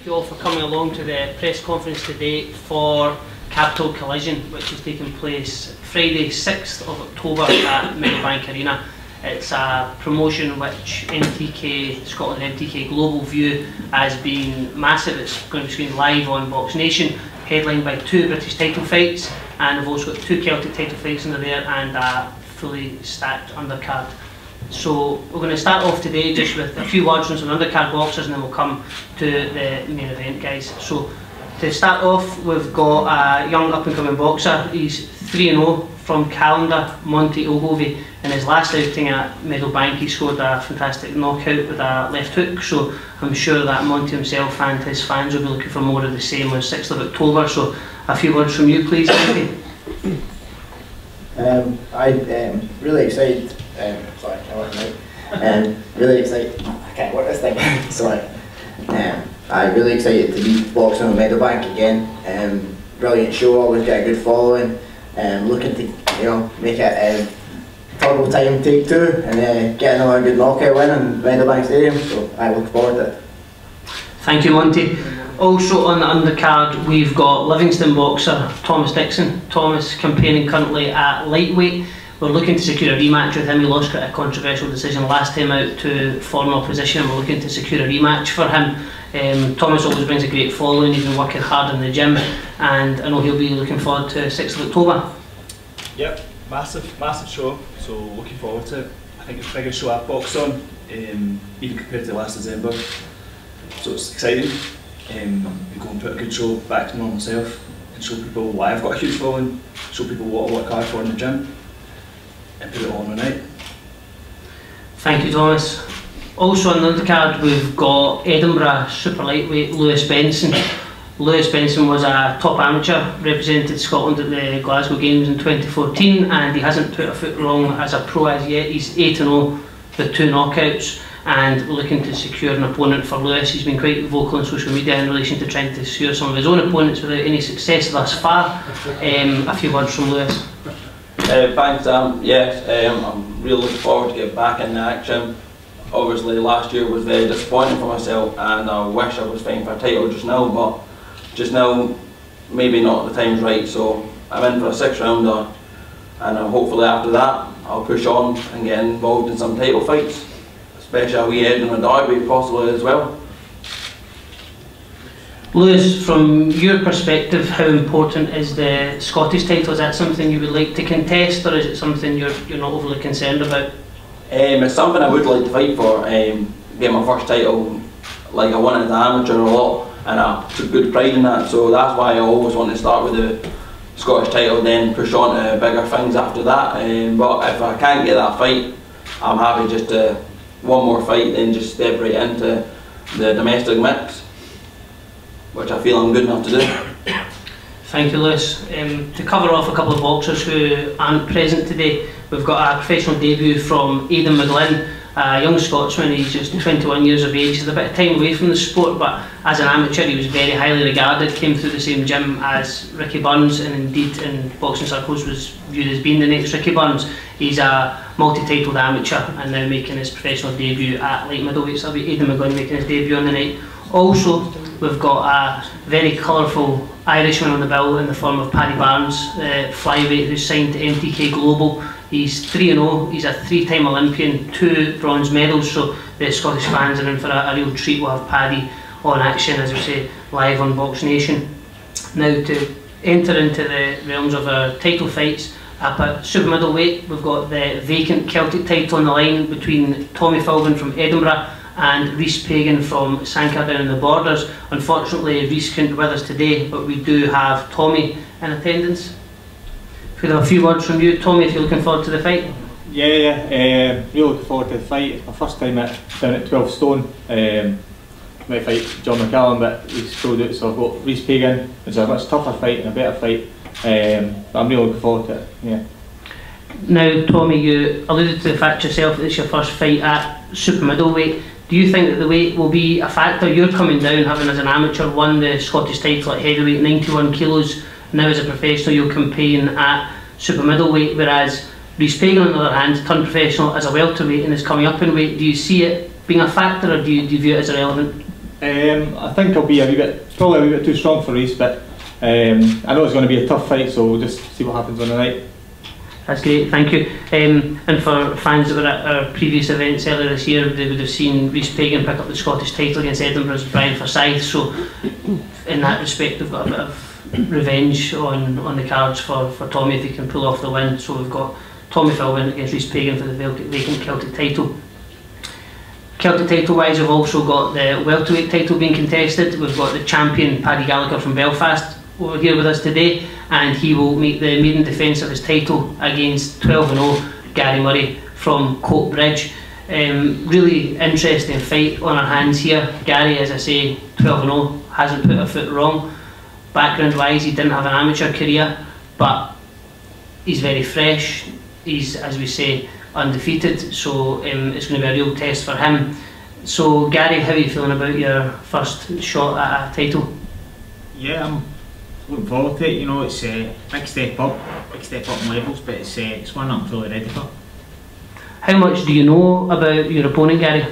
Thank you all for coming along to the press conference today for Capital Collision, which is taking place Friday 6th of October at Meadowbank Arena. It's a promotion which MTK, Scotland MTK Global View as being massive. It's going to be screened live on BoxNation, headlined by 2 British title fights, and we've also got 2 Celtic title fights under there and a fully stacked undercard. So we're going to start off today just with a few words on some undercard boxers, and then we'll come to the main event, guys. So to start off, we've got a young up-and-coming boxer. He's 3-0 from Calendar, Monty Ogilvie. In his last outing at Meadowbank, he scored a fantastic knockout with a left hook, so I'm sure that Monty himself and his fans will be looking for more of the same on 6th of October. So a few words from you, please, Monty. I'm really excited. Sorry, I work now. Really excited. I can't work this thing. Sorry. I'm really excited to be boxing on Meadowbank again. Brilliant show. Always get a good following. Looking to make it turbo time take 2 and get another good knockout win in Meadowbank Stadium. So I look forward to it. Thank you, Monty. Also on the undercard, we've got Livingston boxer Thomas Dixon. Thomas campaigning currently at lightweight. We're looking to secure a rematch with him. He lost a controversial decision last time out to foreign opposition, and we're looking to secure a rematch for him. Thomas always brings a great following. He's been working hard in the gym, and I know he'll be looking forward to 6th of October. Yep, massive show, so looking forward to it. I think it's the biggest show I've boxed on, even compared to last December, so it's exciting. I'm going to put a good show back to normal self and show people why I've got a huge following, show people what I work hard for in the gym, and put it all on the night. Thank you, Thomas. Also on the undercard, we've got Edinburgh super lightweight Lewis Benson. Lewis Benson was a top amateur, represented Scotland at the Glasgow Games in 2014, and he hasn't put a foot wrong as a pro as yet. He's 8-0 with 2 knockouts, and we're looking to secure an opponent for Lewis. He's been quite vocal on social media in relation to trying to secure some of his own opponents without any success thus far. A few words from Lewis. Thanks, Sam. Yes, I'm really looking forward to getting back in the action. Obviously last year was very disappointing for myself, and I wish I was fighting for a title just now, but just now maybe not the time's right, so I'm in for a 6th rounder, and hopefully after that I'll push on and get involved in some title fights, especially a wee Edinburgh derby possibly as well. Lewis, from your perspective, how important is the Scottish title? Is that something you would like to contest, or is it something you're not overly concerned about? It's something I would like to fight for. Get my first title, like I won it as an amateur a lot, and I took good pride in that, so that's why I always want to start with the Scottish title, then push on to bigger things after that. But if I can't get that fight, I'm happy just to one more fight, then just step right into the domestic mix, which I feel I'm good enough to do. Thank you, Lewis. To cover off a couple of boxers who aren't present today, we've got a professional debut from Aidan McGlynn, a young Scotsman. He's just 21 years of age. He's a bit of time away from the sport, but as an amateur he was very highly regarded, came through the same gym as Ricky Burns, and indeed in boxing circles was viewed as being the next Ricky Burns. He's a multi-titled amateur and now making his professional debut at light middleweight, so that'll be Aidan McGlynn making his debut on the night. Also, we've got a very colourful Irishman on the bill in the form of Paddy Barnes, the flyweight who's signed to MTK Global. He's 3-0, he's a 3-time Olympian, 2 bronze medals, so the Scottish fans are in for a real treat. We'll have Paddy on action, as we say, live on BoxNation. Now, to enter into the realms of our title fights, up at super middleweight, we've got the vacant Celtic title on the line between Tommy Philbin from Edinburgh and Rhys Pagan from Sankar down in the Borders. Unfortunately, Rhys couldn't be with us today, but we do have Tommy in attendance. Could I have a few words from you, Tommy, if you're looking forward to the fight? Yeah, really looking forward to the fight. It's my first time down at 12 stone. Might fight John McCallum, but he's pulled out, so I've got Rhys Pagan. It's a much tougher fight and a better fight, but I'm really looking forward to it. Yeah. Now, Tommy, you alluded to the fact yourself that it's your first fight at super middleweight. Do you think that the weight will be a factor? You're coming down, having as an amateur won the Scottish title at heavyweight, 91 kilos. Now as a professional you'll campaign at super middleweight, whereas Rhys Pagan on the other hand turned professional as a welterweight and is coming up in weight. Do you see it being a factor, or do you view it as irrelevant? I think I'll be probably a wee bit too strong for Reece, but I know it's going to be a tough fight, so we'll just see what happens on the night. That's great, thank you. And for fans that were at our previous events earlier this year, they would have seen Reece Pagan pick up the Scottish title against Edinburgh's Brian Forsyth, so in that respect we've got a bit of revenge on the cards for Tommy if he can pull off the win. So we've got Tommy Philbin against Reece Pagan for the vacant Celtic title. Celtic title wise, we've also got the welterweight title being contested. We've got the champion Paddy Gallagher from Belfast over here with us today, and he will make the maiden defence of his title against 12-0 Gary Murray from Coatbridge. Really interesting fight on our hands here. Gary, as I say, 12-0, hasn't put a foot wrong. Background wise, he didn't have an amateur career, but he's very fresh. He's, as we say, undefeated, so it's going to be a real test for him. So Gary, how are you feeling about your first shot at a title? Yeah, I'm looking forward to it. You know, it's a big step up in levels, but it's one I'm fully ready for. How much do you know about your opponent, Gary?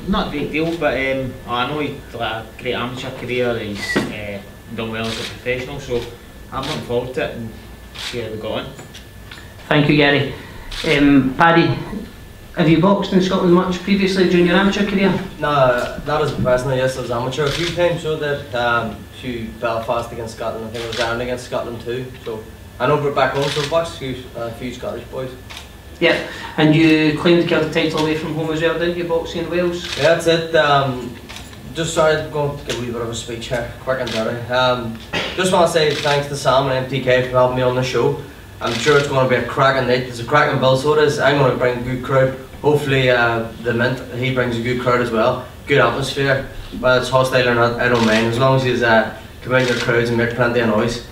Not a great deal, but I know he's got a great amateur career. He's done well as a professional, so I'm looking forward to it and see how we go on. Thank you, Gary. Paddy, have you boxed in Scotland much previously during your amateur career? No, not as a professional, yes, as amateur a few times, so that a few Belfast against Scotland, I think it was Ireland against Scotland too, so I know we're back home, so boxed a few Scottish boys. Yep, and you claimed the Celtic title away from home as well, didn't you, boxing in Wales? Yeah, that's it. Just sorry, going to give a wee bit of a speech here, quick and dirty. Just want to say thanks to Sam and MTK for having me on the show. I'm sure it's going to be a cracking night. It's a cracking bill, so it is. I'm going to bring a good crowd. Hopefully the Mint, he brings a good crowd as well. Good atmosphere. Whether it's hostile or not, I don't mind. As long as you come in your crowds and make plenty of noise.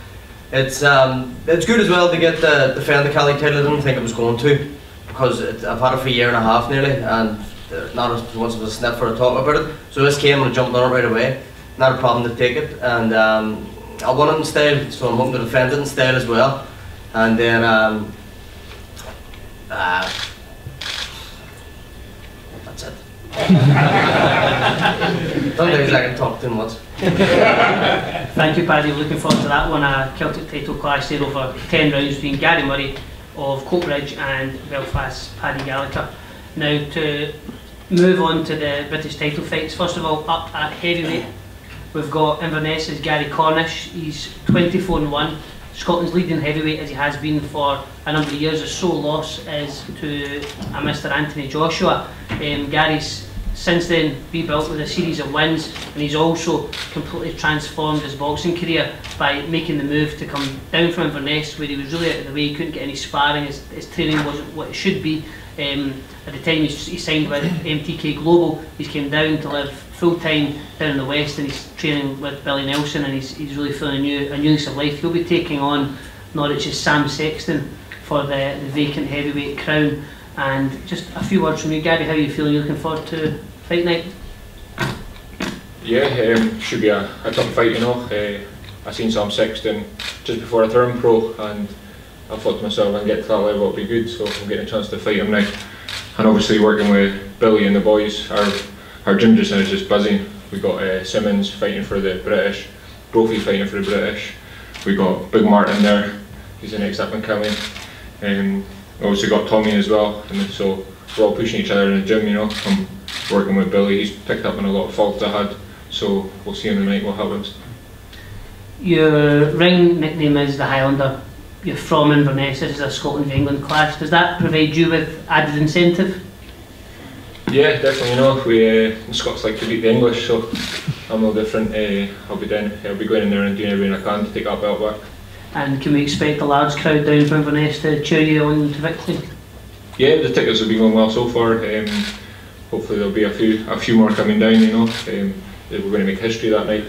It's good as well to get the defend the Celtic title. I didn't think I was going to, because I've had it for a year and a half nearly, and not as much of a sniff for a talk about it. So this came and I jumped on it right away. Not a problem to take it, and I won it in style, so I'm hoping to defend it in style as well. And then that's it. Sometimes I can talk too much. Thank you, Paddy. Looking forward to that one. A Celtic title clash there over 10 rounds between Gary Murray of Coatbridge and Belfast's Paddy Gallagher. Now to move on to the British title fights. First of all, up at heavyweight, we've got Inverness's Gary Cornish. He's 24-1. Scotland's leading heavyweight, as he has been for a number of years. His sole loss is to a Mr. Anthony Joshua. Gary's since then rebuilt with a series of wins, and he's also completely transformed his boxing career by making the move to come down from Inverness, where he was really out of the way. He couldn't get any sparring, his training wasn't what it should be. At the time he signed with MTK Global, he's came down to live full time down in the West, and he's training with Billy Nelson, and he's really feeling a new lease of life. He'll be taking on Norwich's Sam Sexton for the vacant heavyweight crown. And just a few words from you, Gary. How are you feeling? You looking forward to fight night? Yeah, should be a tough fight, you know. I seen Sam Sexton just before I turned pro, and I thought to myself, if I can get to that level, it'll be good. So I'm getting a chance to fight him now. And obviously working with Billy and the boys, our gym just now is just busy. We got Simmons fighting for the British, Brophy fighting for the British. We got Big Martin there, he's the next up and coming. Obviously got Tommy as well, and so we're all pushing each other in the gym, you know. I'm working with Billy, he's picked up on a lot of faults I had, so we'll see in the night what happens. Your ring nickname is the Highlander. You're from Inverness, this is a Scotland v England clash. Does that provide you with added incentive? Yeah, definitely, you know. The Scots like to beat the English, so I'm no different. I'll be going in there and doing everything I can to take that belt back. And can we expect a large crowd down from Inverness to cheer you on to victory? Yeah, the tickets have been going well so far. Hopefully there'll be a few more coming down, you know. We're going to make history that night.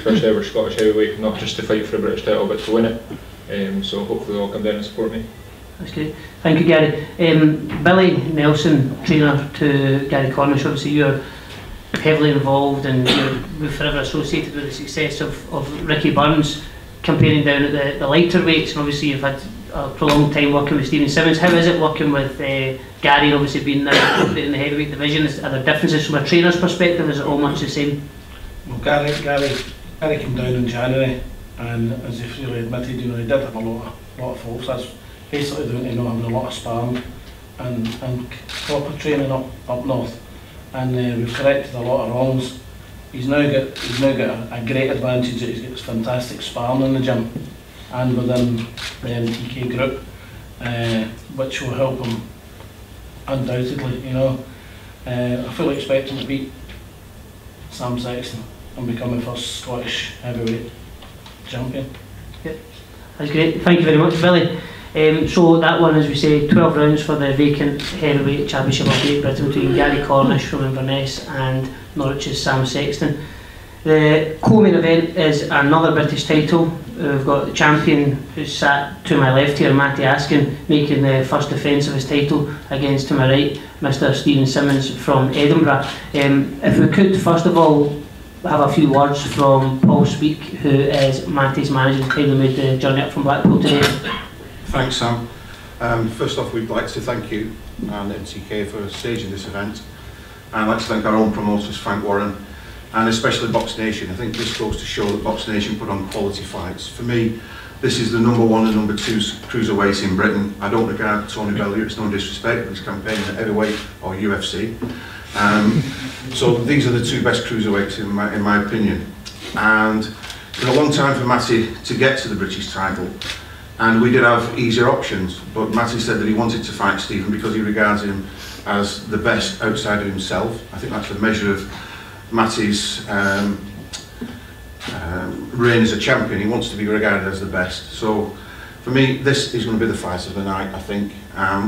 First ever Scottish heavyweight, not just to fight for a British title but to win it. So hopefully they'll come down and support me. That's great. Thank you, Gary. Billy Nelson, trainer to Gary Cornish, obviously you're heavily involved and you're forever associated with the success of Ricky Burns campaigning down at the lighter weights, and obviously you've had a prolonged time working with Stephen Simmons. How is it working with Gary, obviously being now in the heavyweight division? Are there differences from a trainer's perspective? Is it all much the same? Well, Gary came down in January, and as he really admitted, he did have a lot of faults. That's basically down to not having a lot of sparring and proper training up north. And we've corrected a lot of wrongs. He's now got a great advantage that he's got fantastic sparring in the gym and within the MTK group, which will help him undoubtedly. You know, I fully expect him to beat Sam Sexton and become the first Scottish heavyweight champion. Yep. That's great. Thank you very much, Billy. So that one, as we say, 12 rounds for the vacant heavyweight championship of Great Britain between Gary Cornish from Inverness and Norwich's Sam Sexton. The co-main event is another British title. We've got the champion who's sat to my left here, Matty Askin, making the first defence of his title against, to my right, Mr. Stephen Simmons from Edinburgh. If we could first of all have a few words from Paul Speak, who is Matty's manager, who kindly made the journey up from Blackpool today. Thanks, Sam. First off, we'd like to thank you and MTK for staging this event, and I'd like to thank our own promoters, Frank Warren, and especially BoxNation. I think this goes to show that BoxNation put on quality fights. For me, this is the #1 and #2 cruiserweight in Britain. I don't regard Tony Bellew, it's no disrespect, but he's campaigning at heavyweight or UFC. So these are the two best cruiserweights in my opinion. And it's been a long time for Matty to get to the British title. And we did have easier options, but Matty said that he wanted to fight Stephen because he regards him as the best outside of himself. I think that's a measure of Matty's reign as a champion. He wants to be regarded as the best. So for me, this is going to be the fight of the night, I think.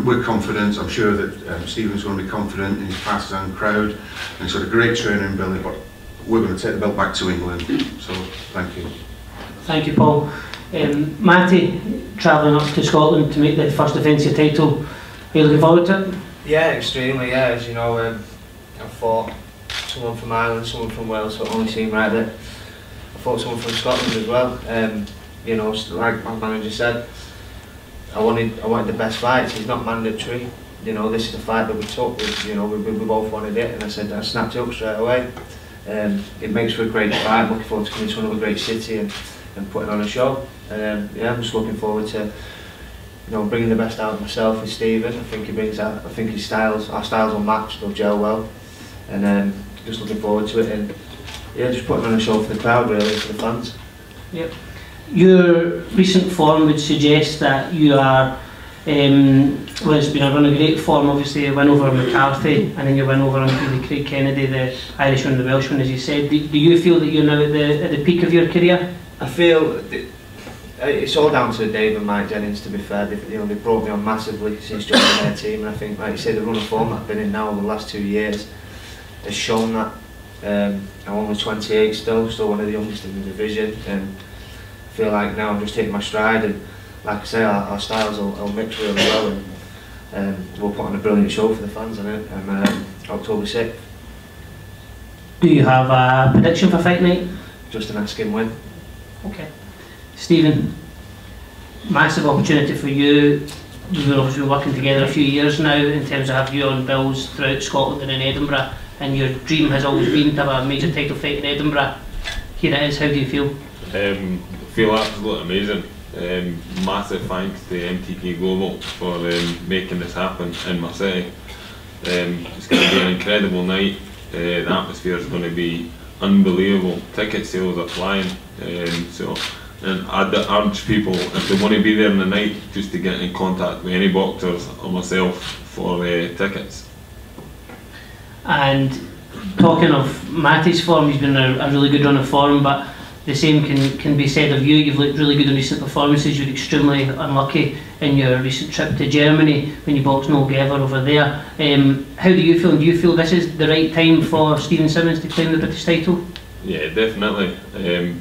We're confident. I'm sure that Stephen's going to be confident in his partisan crowd. And he's got a great trainer in Billy, but we're going to take the belt back to England. So thank you. Thank you, Paul. Matty, travelling up to Scotland to make the first defence of your title, are you looking forward to it? Yeah, extremely, yeah. As you know, I fought someone from Ireland, someone from Wales, so it only seemed right that I fought someone from Scotland as well. You know, like my manager said, I wanted the best fights. It's not mandatory. You know, this is the fight that we took. You know, we both wanted it, and I snapped it up straight away. It makes for a great fight. I'm looking forward to coming to another great city and putting on a show. Yeah, I'm just looking forward to, you know, bringing the best out of myself with Stephen. I think he brings out. I think his styles, our styles will match, they'll gel well, and just looking forward to it. And yeah, just putting on a show for the crowd, really, for the fans. Yep. Your recent form would suggest that you are. Well, it's been a run of great form. Obviously, a win over McCarthy, and then your win over the Craig Kennedy, the Irishman, the Welshman, as you said. Do you feel that you're now at the peak of your career? I feel it's all down to Dave and Mike Jennings. To be fair, they brought me on massively since joining their team, and I think, like you say, the run of form that I've been in now over the last 2 years has shown that. I'm only 28 still one of the youngest in the division, and I feel like now I'm just taking my stride, and like I say, our styles will mix really well, and we'll put on a brilliant show for the fans on it on October 6th. Do you have a prediction for fight night? Just an Askin win. Okay. Stephen, massive opportunity for you. We've obviously been working together a few years now in terms of having you on bills throughout Scotland and in Edinburgh, and your dream has always been to have a major title fight in Edinburgh. Here it is, how do you feel? I feel absolutely amazing. Massive thanks to MTK Global for making this happen in my city. It's going to be an incredible night. The atmosphere is going to be unbelievable. Ticket sales are flying. And I'd urge people, if they want to be there in the night, just to get in contact with any boxers or myself for tickets. And talking of Matty's form, he's been a really good run of form, but the same can be said of you. You've looked really good in recent performances. You're extremely unlucky in your recent trip to Germany when you boxed Noel Gever over there. How do you feel? Do you feel this is the right time for Stephen Simmons to claim the British title? Yeah, definitely.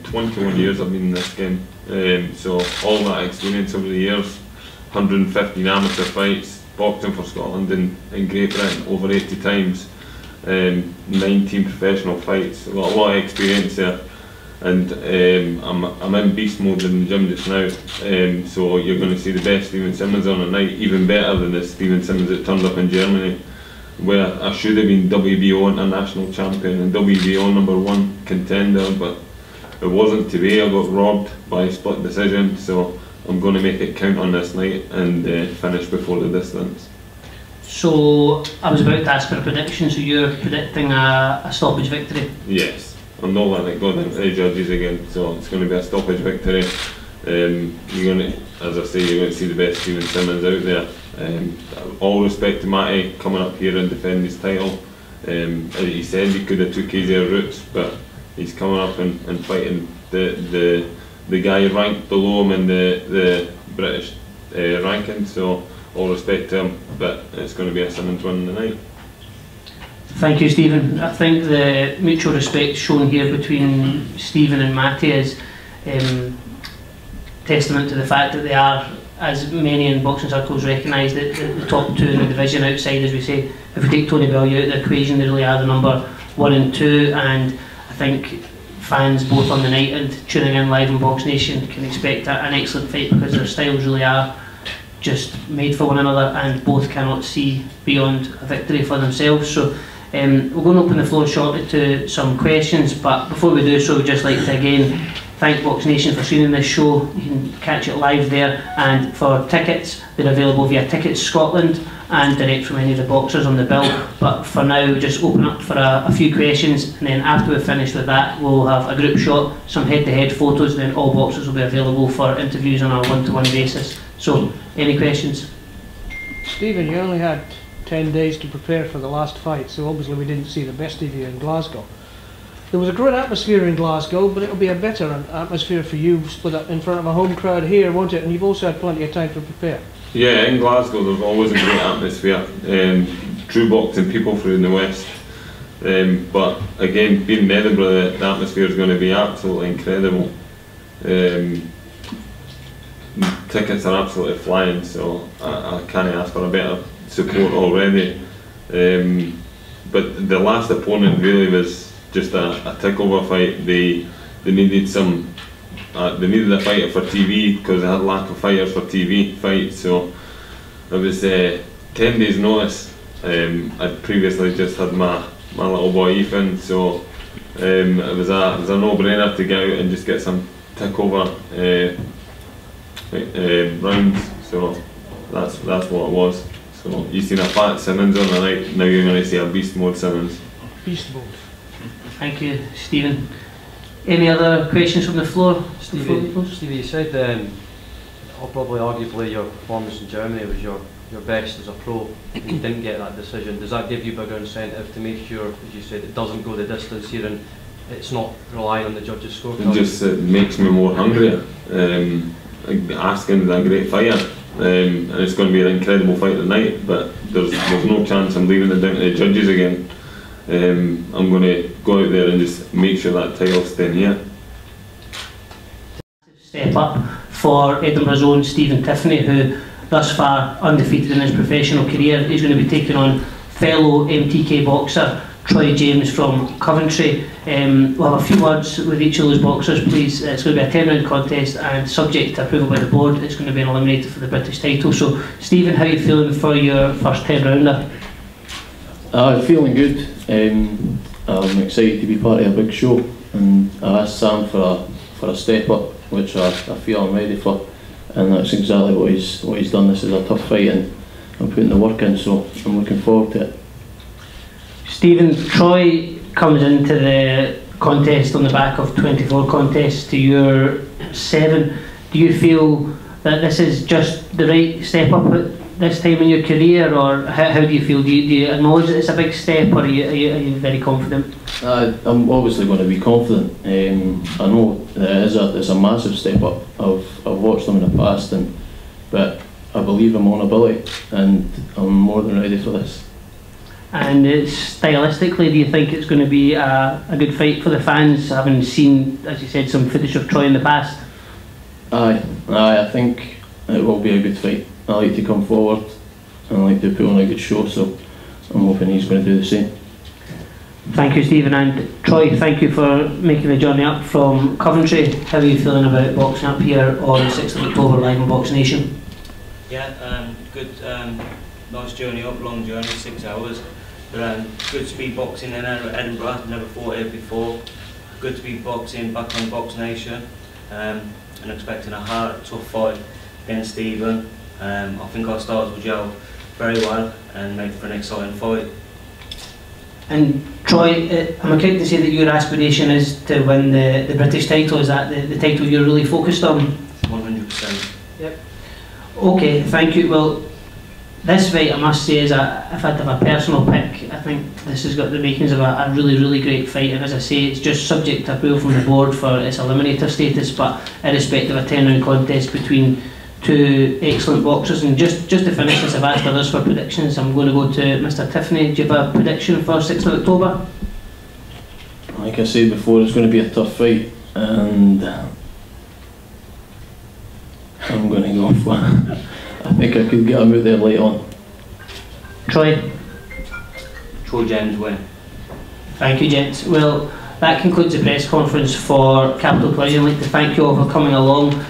21 years I've been in this game, so all that experience over the years, 115 amateur fights, boxing for Scotland in Great Britain over 80 times, 19 professional fights, a lot of experience there. and I'm in beast mode in the gym just now, so you're going to see the best Stephen Simmons on the night, even better than the Stephen Simmons that turned up in Germany, where I should have been WBO international champion and WBO #1 contender, but it wasn't today. I got robbed by a split decision, so I'm going to make it count on this night and finish before the distance. So I was about to ask for a prediction, so you're predicting a stoppage victory? Yes. I'm not letting it go down to the judges again, so it's going to be a stoppage victory. You're going to, as I say, you're going to see the best Stephen Simmons out there. All respect to Matty coming up here and defending his title. As he said, he could have took easier routes, but he's coming up and fighting the guy ranked below him in the British ranking. So all respect to him, but it's going to be a Simmons win tonight. Thank you, Stephen. I think the mutual respect shown here between Stephen and Matty is testament to the fact that they are, as many in boxing circles recognise, the top two in the division outside, as we say. If we take Tony Bellew out of the equation, they really are the number 1 and 2, and I think fans both on the night and tuning in live on BoxNation can expect an excellent fight, because their styles really are just made for one another, and both cannot see beyond a victory for themselves. So we're going to open the floor shortly to some questions, but before we do so, we'd just like to again thank BoxNation for streaming this show. You can catch it live there, and for tickets, they're available via Tickets Scotland and direct from any of the boxers on the bill. But for now, we'll just open up for a few questions, and then after we've finished with that, we'll have a group shot, some head-to-head photos, and then all boxers will be available for interviews on a one-to-one basis. So, any questions? Stephen, you only had 10 days to prepare for the last fight, so obviously we didn't see the best of you in Glasgow. There was a great atmosphere in Glasgow, but it'll be a better atmosphere for you split up in front of a home crowd here, won't it? And you've also had plenty of time to prepare. Yeah, in Glasgow there's always a great atmosphere. True boxing people from the West. But again, being in Edinburgh, the atmosphere is going to be absolutely incredible. Tickets are absolutely flying, so I can't ask for a better support already. But the last opponent really was just a takeover fight. They needed some. They needed a fighter for TV because they had lack of fighters for TV fights. So it was 10 days notice. I'd previously just had my little boy Ethan, so it was a no-brainer to get out and just get some takeover rounds. So that's what it was. So you've seen a fat Simmons on the night, now you're going to see a beast mode Simmons. Beast mode. Thank you, Stephen. Any other questions from the floor? Stevie, you said probably arguably your performance in Germany was your best as a pro. You didn't get that decision. Does that give you bigger incentive to make sure, as you said, it doesn't go the distance here and it's not relying on the judges' scorecard? It just makes me more hungrier. Askin's a great fighter, and it's going to be an incredible fight tonight, but there's no chance I'm leaving it down to the judges again. I'm going to go out there and just make sure that title's staying here. Step up for Edinburgh's own Stephen Tiffany, who thus far undefeated in his professional career. He's going to be taking on fellow MTK boxer Troy James from Coventry. We'll have a few words with each of those boxers, please. It's going to be a 10-round contest, and subject to approval by the board, it's going to be an eliminator for the British title. So, Stephen, how are you feeling for your first 10-rounder? Feeling good. I'm excited to be part of a big show, and I asked Sam for a step up, which I feel I'm ready for, and that's exactly what he's done. This is a tough fight, and I'm putting the work in, so I'm looking forward to it. Stephen, Troy comes into the contest on the back of 24 contests to your 7. Do you feel that this is just the right step up at this time in your career, or how do you feel? Do you acknowledge that it's a big step, or are you very confident? I'm obviously going to be confident. I know that it's a massive step up. I've watched them in the past, but I believe in my own ability, and I'm more than ready for this. And stylistically, do you think it's going to be a good fight for the fans, having seen, as you said, some footage of Troy in the past? Aye, I think it will be a good fight. I like to come forward and I like to put on a good show, so I'm hoping he's going to do the same. Thank you, Stephen. And Troy, thank you for making the journey up from Coventry. How are you feeling about boxing up here on 6th of October live on BoxNation? Yeah, good. Nice journey up, long journey, 6 hours. But good to be boxing in Edinburgh. Never fought here before. Good to be boxing back on BoxNation. And expecting a hard, tough fight against Stephen. I think our stars will gel very well and make for an exciting fight. And Troy, am I correct to say that your aspiration is to win the British title? Is that the title you're really focused on? 100%. Yep. Okay, thank you. Well, this fight, I must say, is if I had to have a personal pick, I think this has got the makings of a really, really great fight. And as I say, it's just subject to approval from the board for its eliminator status, but irrespective of a 10-round contest between two excellent boxers. And just to finish this, I've asked others for predictions. I'm going to go to Mr. Tiffany. Do you have a prediction for 6th of October? Like I said before, it's going to be a tough fight, and I'm going to go for I think I could get him out there late on. Troy? Troy James win. Thank you, gents. Well, that concludes the press conference for Capital Collision. I'd like to thank you all for coming along.